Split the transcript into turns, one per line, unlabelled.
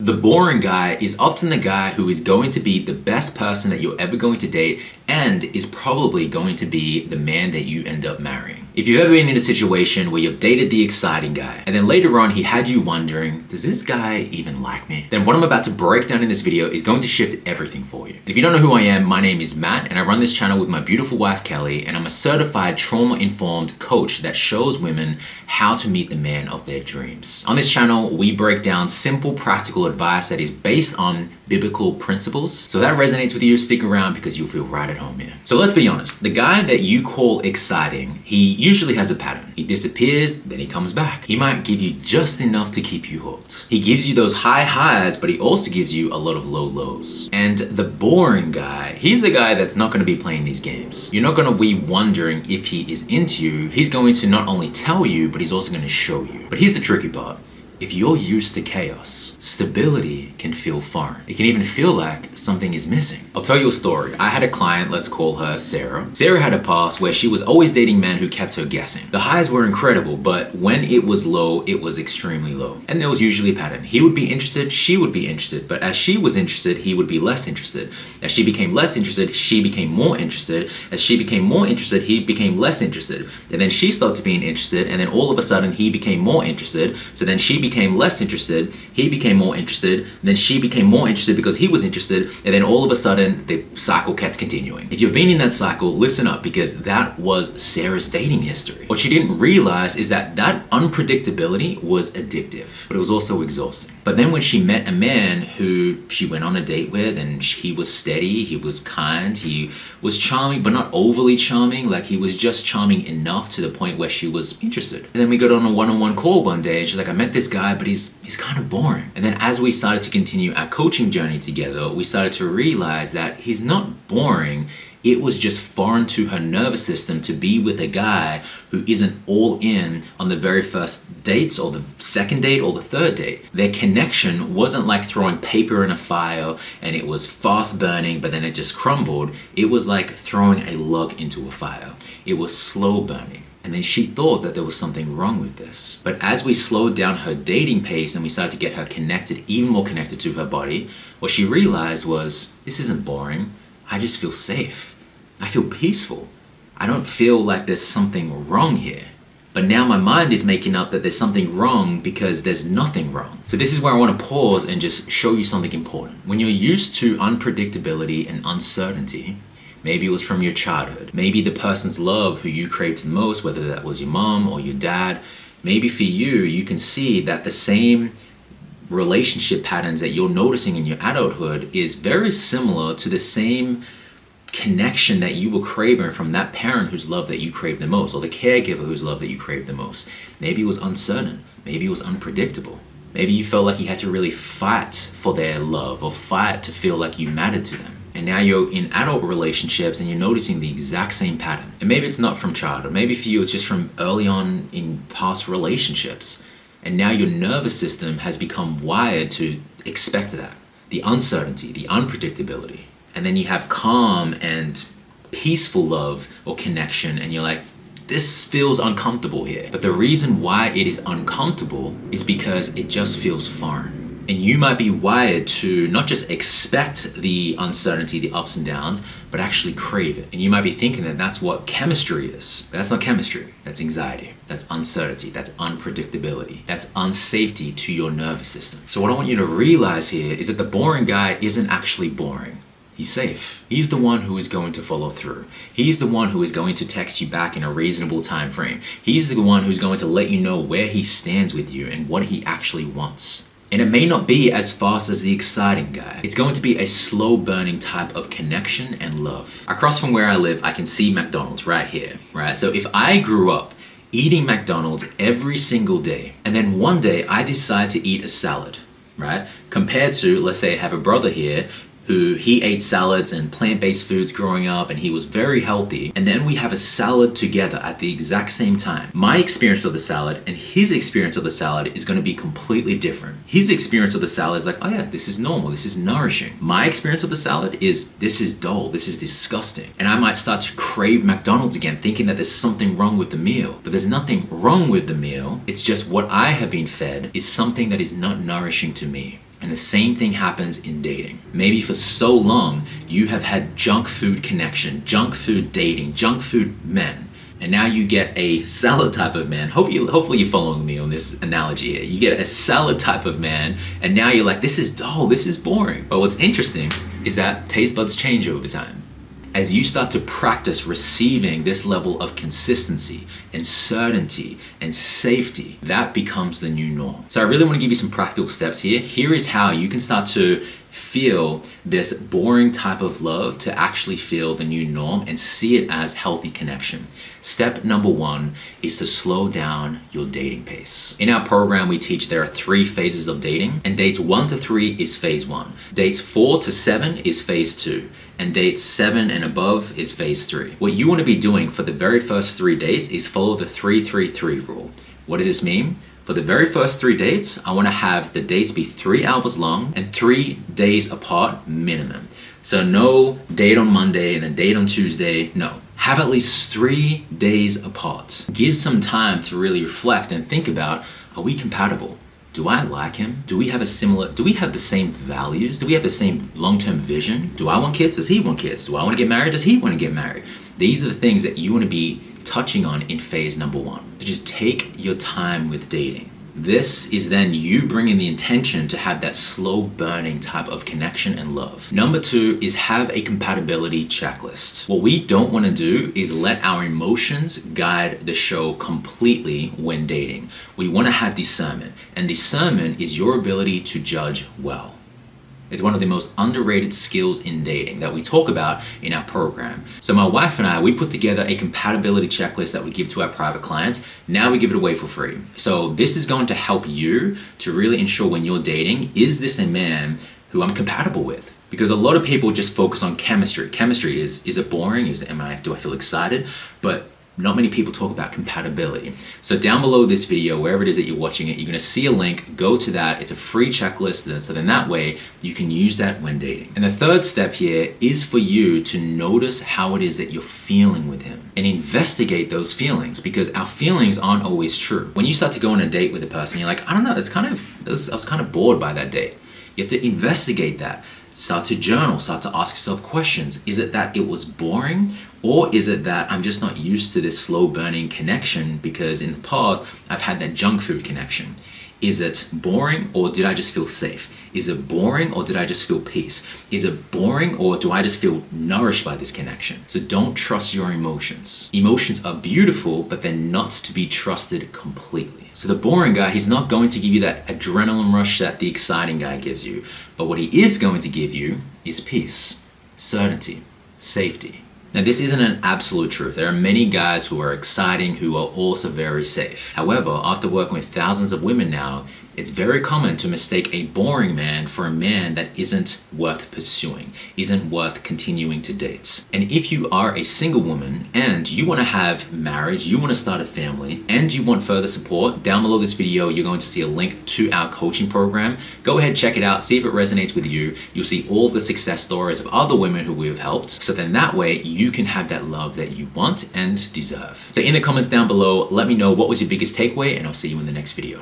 The boring guy is often the guy who is going to be the best person that you're ever going to date and is probably going to be the man that you end up marrying. If you've ever been in a situation where you've dated the exciting guy and then later on he had you wondering, does this guy even like me? Then what I'm about to break down in this video is going to shift everything for you. If you don't know who I am, my name is Matt and I run this channel with my beautiful wife Kelly, and I'm a certified trauma-informed coach that shows women how to meet the man of their dreams. On this channel, we break down simple, practical advice that is based on biblical principles. So if that resonates with you, stick around because you'll feel right at home here. So let's be honest, the guy that you call exciting, he usually has a pattern. He disappears, then he comes back. He might give you just enough to keep you hooked. He gives you those high highs, but he also gives you a lot of low lows. And the boring guy, he's the guy that's not going to be playing these games. You're not going to be wondering if he is into you. He's going to not only tell you, but he's also going to show you. But here's the tricky part. If you're used to chaos, stability can feel foreign. It can even feel like something is missing. I'll tell you a story. I had a client, let's call her Sarah. Sarah had a past where she was always dating men who kept her guessing. The highs were incredible, but when it was low, it was extremely low. And there was usually a pattern. He would be interested, she would be interested, but as she was interested, he would be less interested. As she became less interested, she became more interested. As she became more interested, he became less interested. And then she started being interested, and then all of a sudden, he became more interested. So then she became less interested, he became more interested, and then she became more interested because he was interested, and then all of a sudden the cycle kept continuing. If you've been in that cycle, listen up, because that was Sarah's dating history. What she didn't realize is that that unpredictability was addictive, but it was also exhausting. But then when she met a man who she went on a date with, and he was steady, he was kind, he was charming, but not overly charming, like he was just charming enough to the point where she was interested. And then we got on a one-on-one call one day, and she's like, I met this guy, but he's kind of boring. And then as we started to continue our coaching journey together, we started to realize that he's not boring. It was just foreign to her nervous system to be with a guy who isn't all in on the very first dates or the second date or the third date. Their connection wasn't like throwing paper in a fire and it was fast burning, but then it just crumbled. It was like throwing a log into a fire. It was slow burning. And then she thought that there was something wrong with this. But as we slowed down her dating pace and we started to get her connected, even more connected to her body, what she realized was, this isn't boring. I just feel safe. I feel peaceful. I don't feel like there's something wrong here. But now my mind is making up that there's something wrong because there's nothing wrong. So this is where I want to pause and just show you something important. When you're used to unpredictability and uncertainty, maybe it was from your childhood. Maybe the person's love who you craved the most, whether that was your mom or your dad, maybe for you, you can see that the same relationship patterns that you're noticing in your adulthood is very similar to the same connection that you were craving from that parent whose love that you craved the most, or the caregiver whose love that you craved the most. Maybe it was uncertain. Maybe it was unpredictable. Maybe you felt like you had to really fight for their love or fight to feel like you mattered to them. And now you're in adult relationships and you're noticing the exact same pattern. And maybe it's not from childhood. Maybe for you it's just from early on in past relationships. And now your nervous system has become wired to expect that. The uncertainty, the unpredictability. And then you have calm and peaceful love or connection and you're like, this feels uncomfortable here. But the reason why it is uncomfortable is because it just feels foreign. And you might be wired to not just expect the uncertainty, the ups and downs, but actually crave it. And you might be thinking that that's what chemistry is. But that's not chemistry. That's anxiety. That's uncertainty. That's unpredictability. That's unsafety to your nervous system. So what I want you to realize here is that the boring guy isn't actually boring. He's safe. He's the one who is going to follow through. He's the one who is going to text you back in a reasonable time frame. He's the one who's going to let you know where he stands with you and what he actually wants. And it may not be as fast as the exciting guy. It's going to be a slow burning type of connection and love. Across from where I live, I can see McDonald's right here, right? So if I grew up eating McDonald's every single day, and then one day I decide to eat a salad, right? Compared to, let's say I have a brother here who he ate salads and plant-based foods growing up and he was very healthy, and then we have a salad together at the exact same time. My experience of the salad and his experience of the salad is going to be completely different. His experience of the salad is like, oh yeah, this is normal, this is nourishing. My experience of the salad is, this is dull, this is disgusting. And I might start to crave McDonald's again, thinking that there's something wrong with the meal. But there's nothing wrong with the meal. It's just what I have been fed is something that is not nourishing to me. And the same thing happens in dating. Maybe for so long, you have had junk food connection, junk food dating, junk food men. And now you get a salad type of man. Hopefully you're following me on this analogy here. You get a salad type of man, and now you're like, this is dull, this is boring. But what's interesting is that taste buds change over time. As you start to practice receiving this level of consistency and certainty and safety, that becomes the new norm. So I really want to give you some practical steps here. Here is how you can start to feel this boring type of love to actually feel the new norm and see it as healthy connection. Step number 1 is to slow down your dating pace. In our program, we teach there are 3 phases of dating, and dates 1 to 3 is phase 1. Dates 4 to 7 is phase 2. And dates 7 and above is phase 3. What you want to be doing for the very first 3 dates is follow the 3-3-3 rule. What does this mean? For the very first 3 dates, I want to have the dates be 3 hours long and 3 days apart minimum. So no date on Monday and then date on Tuesday, no. Have at least 3 days apart. Give some time to really reflect and think about, are we compatible? Do I like him? Do we have the same values? Do we have the same long-term vision? Do I want kids? Does he want kids? Do I want to get married? Does he want to get married? These are the things that you want to be touching on in phase number 1. So just take your time with dating. This is then you bringing the intention to have that slow burning type of connection and love. Number 2 is have a compatibility checklist. What we don't want to do is let our emotions guide the show completely when dating. We want to have discernment, and discernment is your ability to judge well. It's one of the most underrated skills in dating that we talk about in our program. So my wife and I, we put together a compatibility checklist that we give to our private clients. Now we give it away for free. So this is going to help you to really ensure when you're dating, is this a man who I'm compatible with? Because a lot of people just focus on chemistry. Chemistry, is it boring? Do I feel excited? But not many people talk about compatibility. So down below this video, wherever it is that you're watching it, you're gonna see a link, go to that. It's a free checklist, so then that way you can use that when dating. And the third step here is for you to notice how it is that you're feeling with him and investigate those feelings, because our feelings aren't always true. When you start to go on a date with a person, you're like, I don't know, I was kind of bored by that date. You have to investigate that. Start to journal, start to ask yourself questions. Is it that it was boring? Or is it that I'm just not used to this slow burning connection because in the past I've had that junk food connection? Is it boring, or did I just feel safe? Is it boring, or did I just feel peace? Is it boring, or do I just feel nourished by this connection? So don't trust your emotions. Emotions are beautiful, but they're not to be trusted completely. So the boring guy, he's not going to give you that adrenaline rush that the exciting guy gives you. But what he is going to give you is peace, certainty, safety. Now, this isn't an absolute truth. There are many guys who are exciting who are also very safe. However, after working with thousands of women now, it's very common to mistake a boring man for a man that isn't worth pursuing, isn't worth continuing to date. And if you are a single woman and you want to have marriage, you want to start a family, and you want further support, down below this video, you're going to see a link to our coaching program. Go ahead, check it out, see if it resonates with you. You'll see all the success stories of other women who we've helped. So then that way you can have that love that you want and deserve. So in the comments down below, let me know what was your biggest takeaway, and I'll see you in the next video.